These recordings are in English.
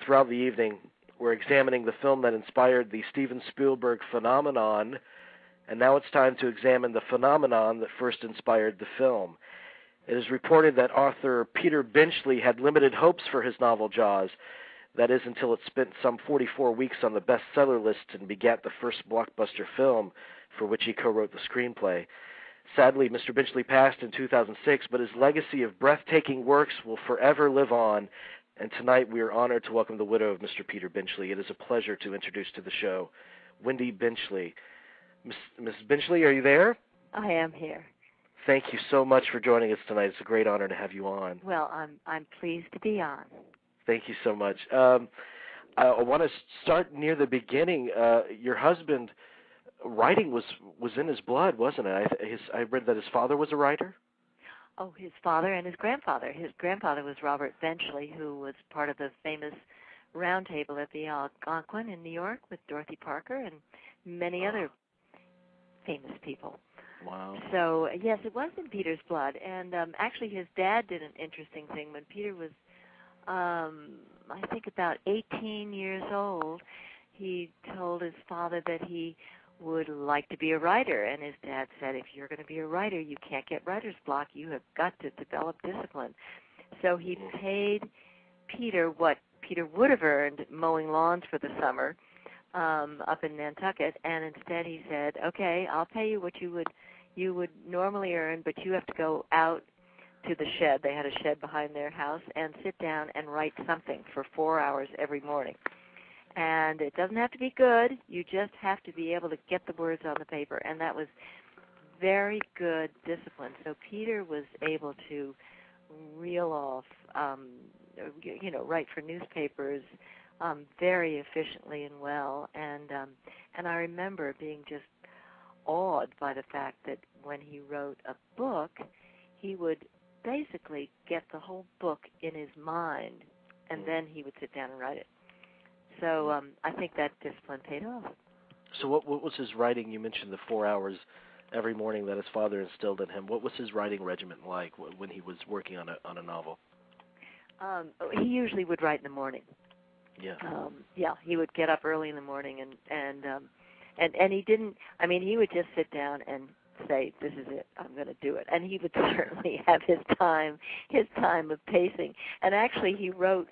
throughout the evening, we're examining the film that inspired the Steven Spielberg phenomenon, and now it's time to examine the phenomenon that first inspired the film. It is reported that author Peter Benchley had limited hopes for his novel Jaws, that is until it spent some 44 weeks on the bestseller list and begat the first blockbuster film for which he co-wrote the screenplay. Sadly, Mr. Benchley passed in 2006, but his legacy of breathtaking works will forever live on, and tonight we are honored to welcome the widow of Mr. Peter Benchley. It is a pleasure to introduce to the show Wendy Benchley. Ms. Benchley, are you there? I am here. Thank you so much for joining us tonight. It's a great honor to have you on. Well, I'm pleased to be on. Thank you so much. I want to start near the beginning. Your husband, writing was in his blood, wasn't it? I read that his father was a writer? Oh, his father and his grandfather. His grandfather was Robert Benchley, who was part of the famous round table at the Algonquin in New York with Dorothy Parker and many other famous people. Wow. So, yes, it was in Peter's blood. And actually his dad did an interesting thing. When Peter was, I think, about 18 years old, he told his father that he would like to be a writer. And his dad said, if you're going to be a writer, you can't get writer's block. You have got to develop discipline. So he paid Peter what Peter would have earned mowing lawns for the summer up in Nantucket, and instead he said, okay, I'll pay you what you would normally earn, but you have to go out to the shed. They had a shed behind their house, and sit down and write something for 4 hours every morning. And it doesn't have to be good. You just have to be able to get the words on the paper, and that was very good discipline. So Peter was able to reel off, write for newspapers very efficiently and well. And I remember being just awed by the fact that when he wrote a book, he would basically get the whole book in his mind, and then he would sit down and write it. So I think that discipline paid off. So what was his writing? You mentioned the 4 hours every morning that his father instilled in him. What was his writing regimen like when he was working on a novel? He usually would write in the morning. Yeah. He would get up early in the morning and he didn't. I mean, he would just sit down and say, "This is it. I'm going to do it." And he would certainly have his time of pacing. And actually, he wrote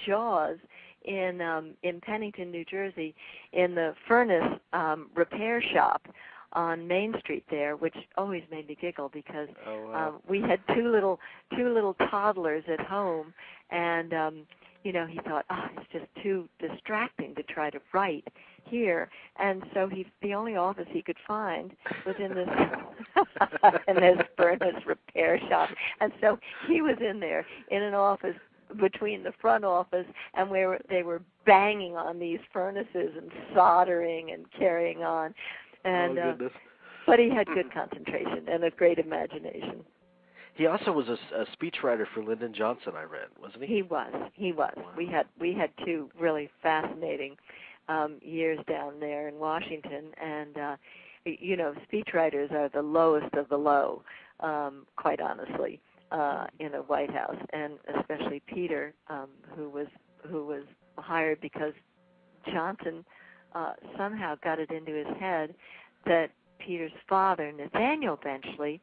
Jaws in Pennington, New Jersey, in the furnace repair shop on Main Street there, which always made me giggle because we had two little toddlers at home, and he thought, it's just too distracting to try to write here, and so the only office he could find was in this in this furnace repair shop, and so he was in there in an office between the front office and where they were banging on these furnaces and soldering and carrying on. And, but he had good concentration and a great imagination. He also was a speechwriter for Lyndon Johnson, I read, wasn't he? He was. Wow. We had two really fascinating years down there in Washington, and speechwriters are the lowest of the low, quite honestly, in the White House, and especially Peter, who was hired because Johnson somehow got it into his head that Peter's father, Nathaniel Benchley,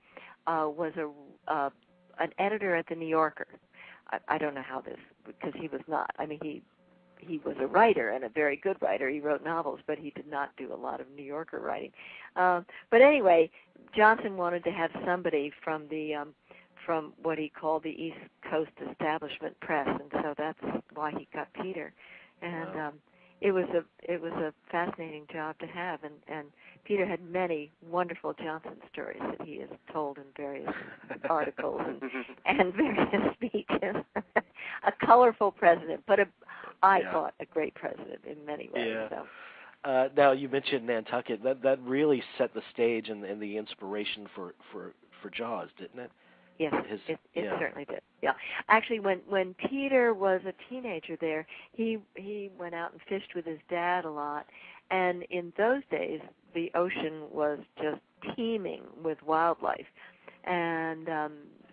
was an editor at the New Yorker. I don't know how this, because he was not. I mean, he was a writer and a very good writer. He wrote novels, but he did not do a lot of New Yorker writing. But anyway, Johnson wanted to have somebody from what he called the East Coast Establishment Press, and so that's why he got Peter. And it was a fascinating job to have, and Peter had many wonderful Johnson stories that he has told in various articles and various speeches. A colorful president, but I thought a great president in many ways. Yeah. So. Now you mentioned Nantucket. That really set the stage and the inspiration for Jaws, didn't it? Yes, it certainly did. Yeah, actually, when Peter was a teenager there, he went out and fished with his dad a lot, and in those days the ocean was just teeming with wildlife, and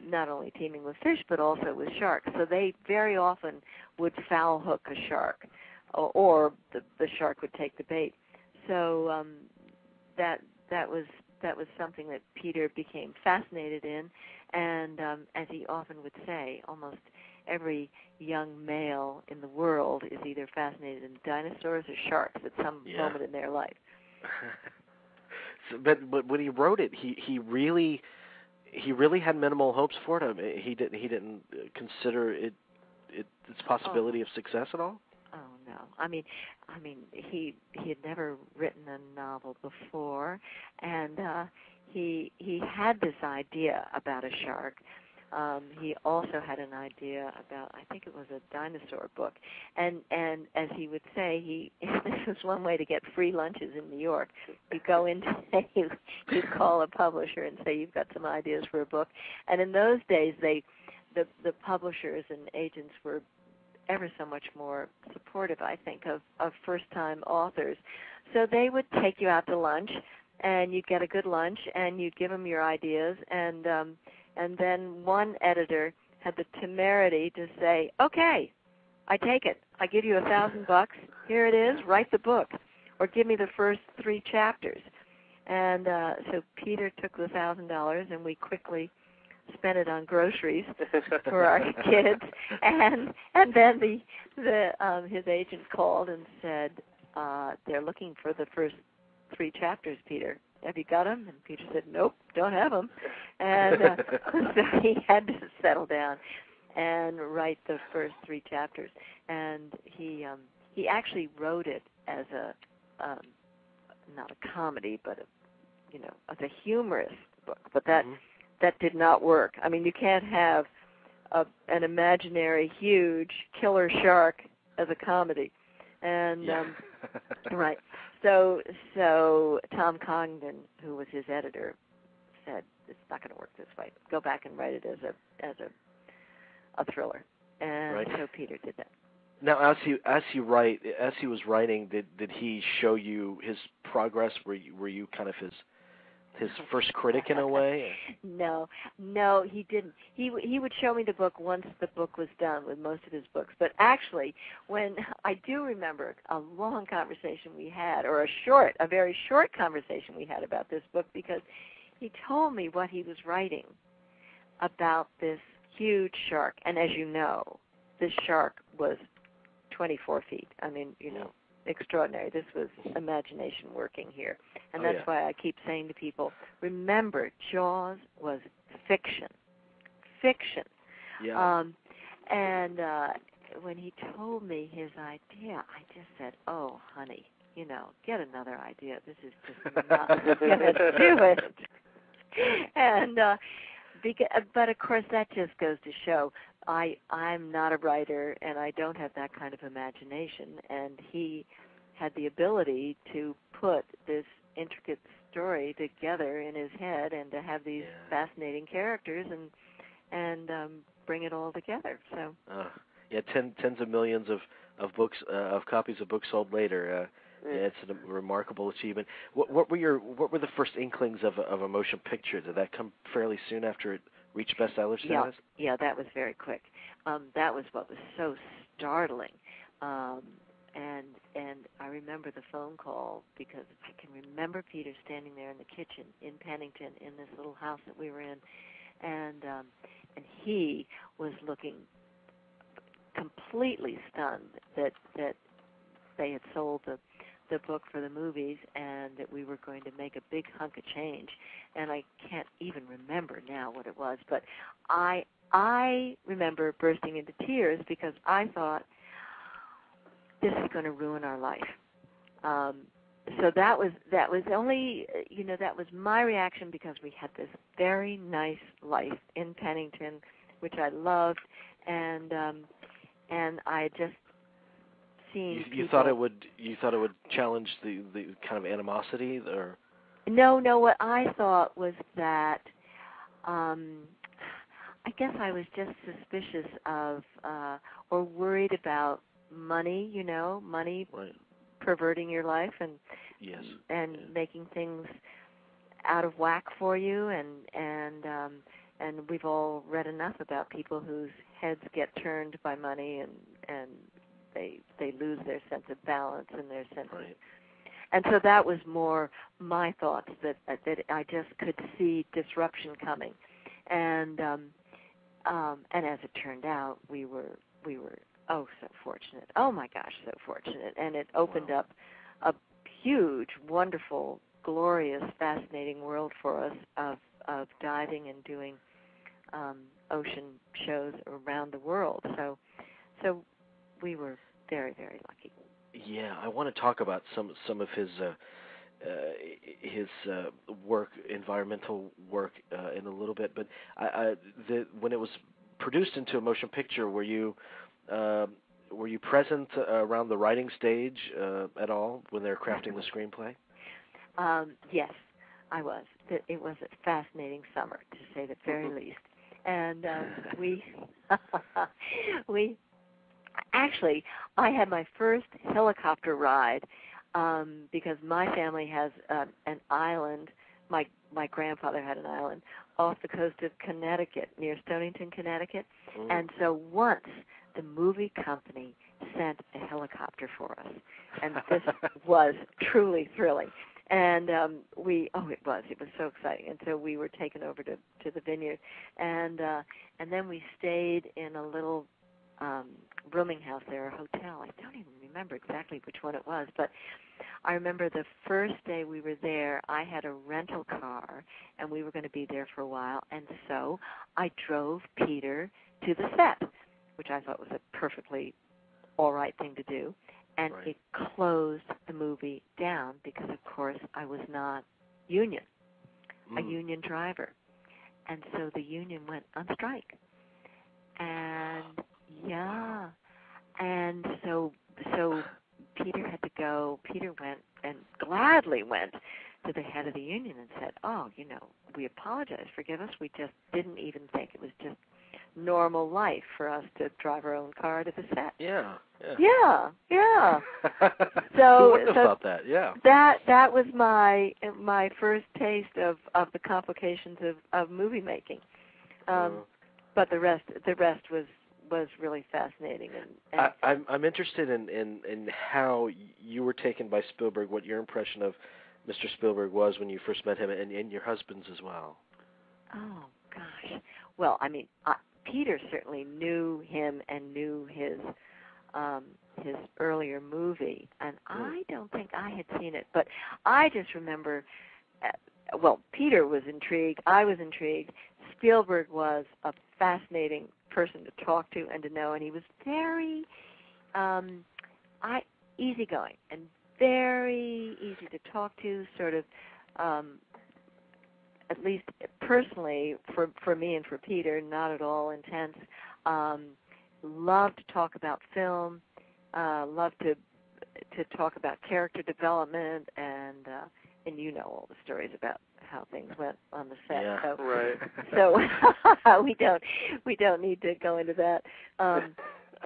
not only teeming with fish, but also with sharks. So they very often would foul hook a shark, or the shark would take the bait. So that was something that Peter became fascinated in, and as he often would say, almost every young male in the world is either fascinated in dinosaurs or sharks at some moment in their life. But when he wrote it, he really had minimal hopes for it. He didn't consider its possibility of success at all. Oh no! I mean, he had never written a novel before, and he had this idea about a shark. He also had an idea about, I think it was a dinosaur book, and as he would say, this was one way to get free lunches in New York. You go in, you call a publisher and say you've got some ideas for a book, and in those days the publishers and agents were ever so much more supportive, I think, of first-time authors. So they would take you out to lunch, and you'd get a good lunch, and you'd give them your ideas, and then one editor had the temerity to say, "Okay, I take it. I give you $1,000. Here it is. Write the book, or give me the first 3 chapters." And so Peter took the $1,000, and we quickly spent it on groceries for our kids, and then his agent called and said, "They're looking for the first 3 chapters, Peter. Have you got them?" And Peter said, "Nope, don't have them." And so he had to settle down and write the first 3 chapters. And he actually wrote it as not a comedy, but as a humorous book. But that did not work. I mean, you can't have an imaginary huge killer shark as a comedy. And right. So Tom Congdon, who was his editor, said, "It's not going to work this way. Go back and write it as a thriller." And so Peter did that. Now, as he was writing, did he show you his progress? Were you kind of his first critic in a way? No, he didn't. He would show me the book once the book was done with most of his books. But actually, when I do remember a long conversation we had, or a very short conversation we had about this book, because he told me what he was writing about this huge shark. And as you know, this shark was 24 feet. I mean, extraordinary. This was imagination working here. And that's why I keep saying to people, remember, Jaws was fiction. Yeah. And when he told me his idea, I just said, "Oh, honey, get another idea. This is just not going to do it." And but of course, that just goes to show I'm not a writer, and I don't have that kind of imagination. And he had the ability to put this intricate story together in his head, and to have these fascinating characters, and bring it all together. So tens of millions of books, of copies of books sold later. It's a remarkable achievement. What were the first inklings of a motion picture? Did that come fairly soon after it reached bestseller status? Yeah, that was very quick. That was what was so startling. And I remember the phone call, because I can remember Peter standing there in the kitchen in Pennington in this little house that we were in, and he was looking completely stunned that they had sold the book for the movies, and that we were going to make a big hunk of change. And I can't even remember now what it was, but I remember bursting into tears, because I thought, this is going to ruin our life. So that was only, that was my reaction, because we had this very nice life in Pennington, which I loved, and I had just seen. You thought it would challenge the kind of animosity, or? No. What I thought was that, I guess I was just suspicious of, or worried about money, money perverting your life and making things out of whack for you, and we've all read enough about people whose heads get turned by money, and they lose their sense of balance and their sense of, and so that was more my thoughts, that I just could see disruption coming, and as it turned out, we were so fortunate. Oh my gosh, so fortunate, and it opened up a huge, wonderful, glorious, fascinating world for us of diving and doing ocean shows around the world. So we were very, very lucky. Yeah, I want to talk about some of his work, environmental work, in a little bit. But when it was produced into a motion picture, were you present around the writing stage at all when they were crafting the screenplay? Yes, I was. It was a fascinating summer, to say the very least. And we actually, I had my first helicopter ride because my family has an island. My grandfather had an island off the coast of Connecticut, near Stonington, Connecticut. And so once the movie company sent a helicopter for us, and this was truly thrilling. And it was so exciting. And so we were taken over to the vineyard, and then we stayed in a little rooming house there, a hotel. I don't even remember exactly which one it was, but I remember the first day we were there, I had a rental car, and we were going to be there for a while, and so I drove Peter to the set, which I thought was a perfectly all right thing to do. And it closed the movie down because, of course, I was not union, a union driver. And so the union went on strike. And, and so Peter had to go. Peter went and gladly went to the head of the union and said, we apologize, forgive us. We just didn't even think it was just normal life for us to drive our own car to the set. Yeah. So who wouldn't have thought that? Yeah. That was my first taste of the complications of movie making. But the rest was really fascinating. And I'm interested in how you were taken by Spielberg. What your impression of Mr. Spielberg was when you first met him, and your husband's as well. Oh gosh. Well, I mean, Peter certainly knew him and knew his earlier movie, and I don't think I had seen it, but I just remember, Peter was intrigued, I was intrigued. Spielberg was a fascinating person to talk to and to know, and he was very easygoing and very easy to talk to, sort of, at least personally, for me and for Peter, not at all intense. Loved to talk about film, loved to talk about character development, and you know all the stories about how things went on the set. Yeah, so, right. So we don't need to go into that.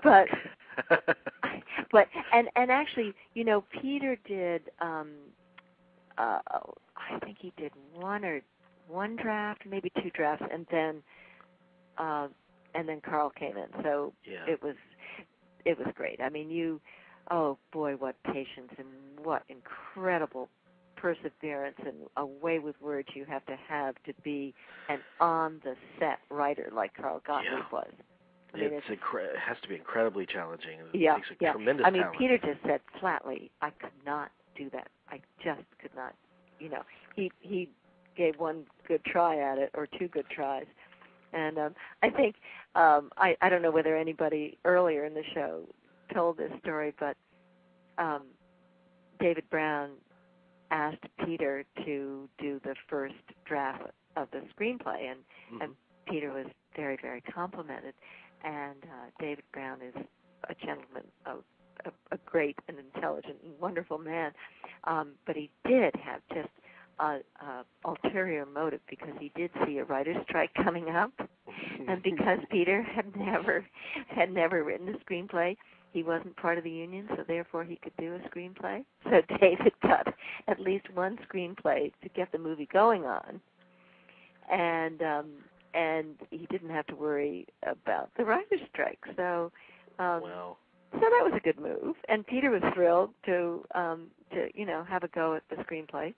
But actually, Peter did. I think he did one draft, maybe two drafts, and then Carl came in. So it was great. I mean, oh boy, what patience and what incredible perseverance and a way with words you have to be an on-the-set writer like Carl Gottlieb was. I mean, it has to be incredibly challenging. It takes a tremendous I mean, talent. Peter just said flatly, I could not do that. I just could not. He gave one good try at it, or two good tries. And I think, I don't know whether anybody earlier in the show told this story, but David Brown asked Peter to do the first draft of the screenplay, and Peter was very, very complimented. And David Brown is a gentleman, a great and intelligent and wonderful man, but he did have just ulterior motive, because he did see a writer's strike coming up, and because Peter had never written a screenplay, he wasn't part of the union, so therefore he could do a screenplay. So David got at least one screenplay to get the movie going on, and and he didn't have to worry about the writer's strike. So, Wow. so that was a good move. And Peter was thrilled to have a go at the screenplay.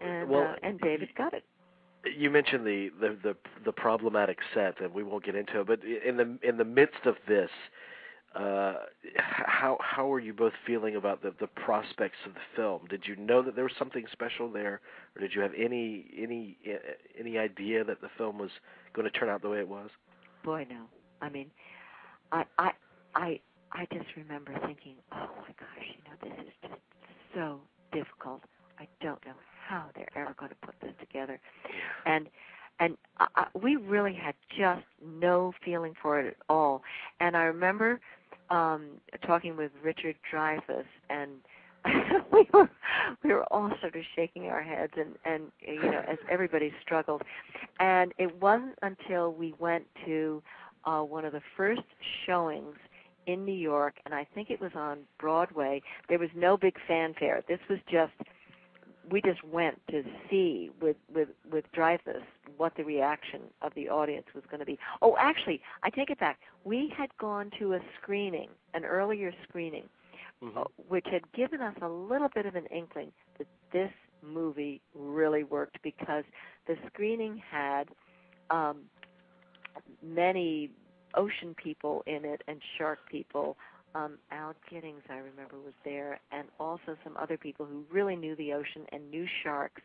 And David got it. You mentioned the problematic set, and we won't get into it. But in the midst of this, how were you both feeling about the prospects of the film? Did you know that there was something special there, or did you have any idea that the film was going to turn out the way it was? Boy, no. I mean, I just remember thinking, oh my gosh, this is just so difficult. I don't know how they're ever going to put this together. And we really had just no feeling for it at all. And I remember talking with Richard Dreyfuss, and we were all sort of shaking our heads, and as everybody struggled. And it wasn't until we went to one of the first showings in New York, and I think it was on Broadway. There was no big fanfare. This was we just went to see with Dreyfuss what the reaction of the audience was going to be. Oh, actually, I take it back. We had gone to an earlier screening, which had given us a little bit of an inkling that this movie really worked, because the screening had many ocean people in it and shark people. Al Giddings, I remember, was there, and also some other people who really knew the ocean and knew sharks,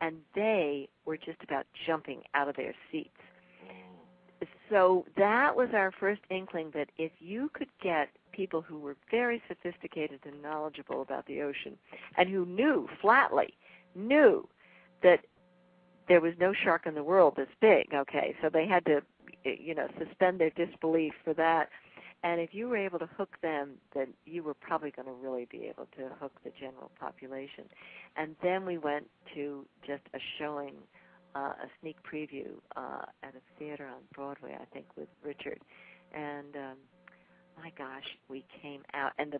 and they were just about jumping out of their seats. So that was our first inkling that if you could get people who were very sophisticated and knowledgeable about the ocean, and who flatly knew that there was no shark in the world this big, okay, so they had to, suspend their disbelief for that. And if you were able to hook them, then you were probably going to really be able to hook the general population. And then we went to just a showing, a sneak preview at a theater on Broadway, I think, with Richard. And my gosh, we came out, and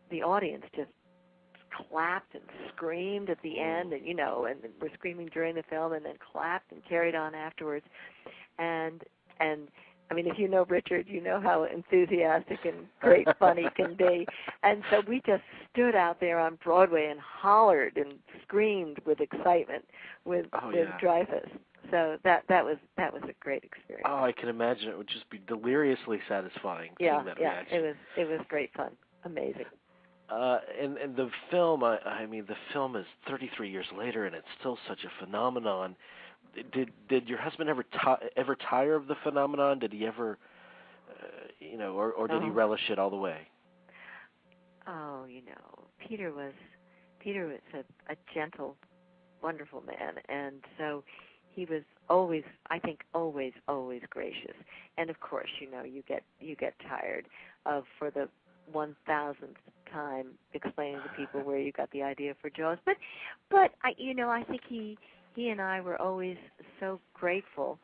the audience just clapped and screamed at the end, and were screaming during the film, and then clapped and carried on afterwards. And I mean, if you know Richard, you know how enthusiastic and great fun he can be. And so we just stood out there on Broadway and hollered and screamed with excitement with Dreyfuss. So that was a great experience. Oh, I can imagine it would just be deliriously satisfying. Yeah, that yeah, reaction. it was great fun, amazing. And the film, I mean, the film is 33 years later, and it's still such a phenomenon. Did your husband ever tire of the phenomenon? Did he ever, or did he relish it all the way? Oh, Peter was a gentle, wonderful man, and so he was always gracious. And of course, you get tired of, for the 1,000th time, explaining to people where you got the idea for Jaws. But I think he and I were always so grateful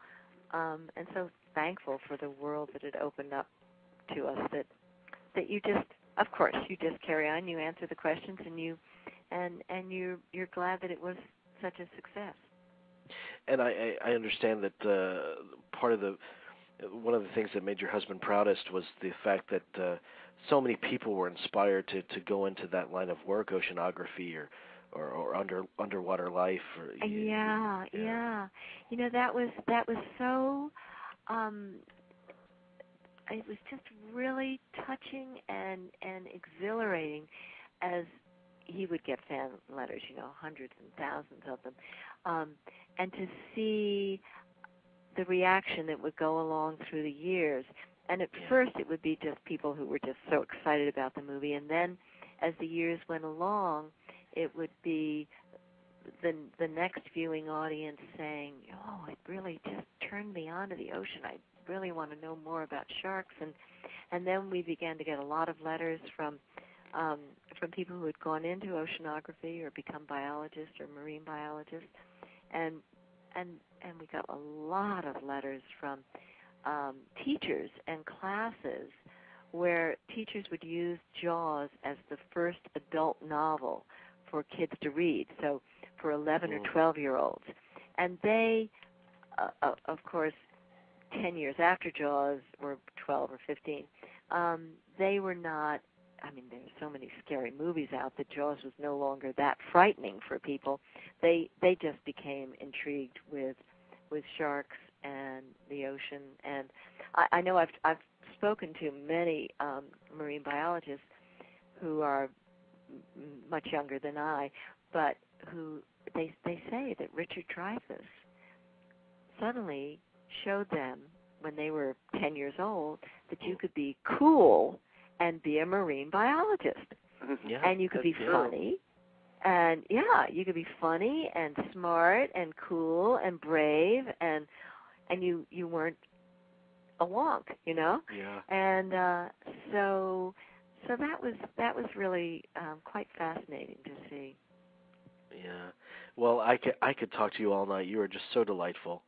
and so thankful for the world that had opened up to us, that you just carry on, you answer the questions, and you're glad that it was such a success. And I understand that one of the things that made your husband proudest was the fact that so many people were inspired to go into that line of work, oceanography or underwater life. Yeah. That was so. It was just really touching and exhilarating, as he would get fan letters, hundreds and thousands of them, and to see the reaction that would go along through the years. And at first it would be just people who were just so excited about the movie, and then as the years went along, it would be the next viewing audience saying, "Oh, it really just turned me on to the ocean. I really want to know more about sharks." And then we began to get a lot of letters from people who had gone into oceanography or become biologists or marine biologists, and we got a lot of letters from teachers and classes where teachers would use Jaws as the first adult novel for kids to read, so for 11 or 12-year-olds. And they, of course, 10 years after Jaws, or 12 or 15, they were not, I mean, there's so many scary movies out that Jaws was no longer that frightening for people. They just became intrigued with sharks and the ocean. And I know I've spoken to many marine biologists who are much younger than I, but who they say that Richard Dreyfuss suddenly showed them when they were 10 years old that you could be cool and be a marine biologist. Yeah, and you could be funny. And you could be funny and smart and cool and brave, and you weren't a wonk, you know? Yeah. And so that was really quite fascinating to see. Yeah. Well, I could talk to you all night. You are just so delightful.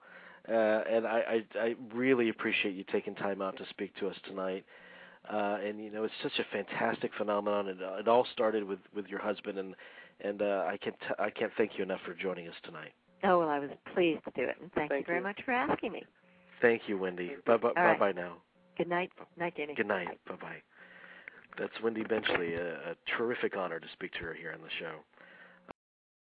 And I really appreciate you taking time out to speak to us tonight. And it's such a fantastic phenomenon. It all started with your husband, and I can't thank you enough for joining us tonight. Oh, well, I was pleased to do it, and thank you very much for asking me. Thank you, Wendy. Bye now. Good night. Night, Jamie. Good night. Bye bye. That's Wendy Benchley. A terrific honor to speak to her here on the show.